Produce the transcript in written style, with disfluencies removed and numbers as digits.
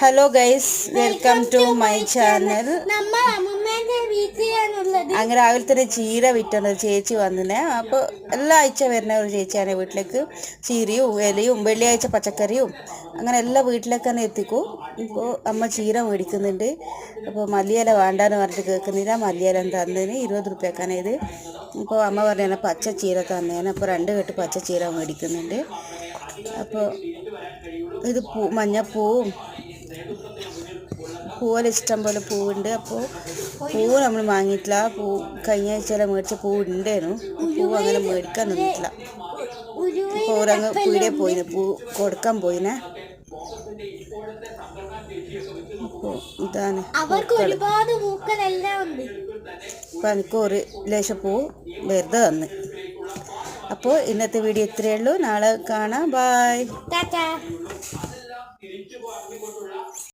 Hello guys, welcome to my channel. അങ്ങനെ രാവിലെ തന്നെ ചീര വിറ്റുന്ന ചേച്ചി വന്നിനെ. അപ്പോൾ എല്ലാ ആഴ്ച വരുന്ന ഒരു ചേച്ചിയാണ് വീട്ടിലേക്ക്. ചീരയും ഇലയും വെള്ളിയാഴ്ച പച്ചക്കറിയും അങ്ങനെ എല്ലാ വീട്ടിലേക്ക് തന്നെ എത്തിക്കും. ഇപ്പോൾ അമ്മ ചീര മേടിക്കുന്നുണ്ട്. അപ്പോൾ മല്ലിയില വേണ്ടാന്ന് പറഞ്ഞിട്ട് കേൾക്കുന്നില്ല. മല്ലിയില തന്നതിന് 20 റുപ്യക്കാണ് ഇത്. ഇപ്പോൾ അമ്മ പറഞ്ഞാൽ പച്ച ചീര തന്നേനെ. അപ്പോൾ 2 കെട്ട് പച്ച ചീര മേടിക്കുന്നുണ്ട്. അപ്പോൾ ഇത് മഞ്ഞപ്പൂവും പൂവെല്ലാം ഇഷ്ടം പോലെ പൂവുണ്ട്. അപ്പോൾ പൂവ് നമ്മൾ വാങ്ങിയിട്ടില്ല. കഴിഞ്ഞ ആഴ്ച മേടിച്ച പൂവ് ഉണ്ടായിരുന്നു. പൂവ് അങ്ങനെ മേടിക്കാൻ നിന്നിട്ടില്ല. അപ്പോൾ ഓരങ്ങ് പീടിയെ പോയിന്, പൂ കൊടുക്കാൻ പോയിനെ. അപ്പോൾ ഇതാണ് അപ്പം എനിക്ക് ഒരു ലേശം പൂ വെറുതെ തന്ന്. അപ്പോൾ ഇന്നത്തെ വീഡിയോ ഇത്രയേ ഉള്ളൂ. നാളെ കാണാം. ബായ്.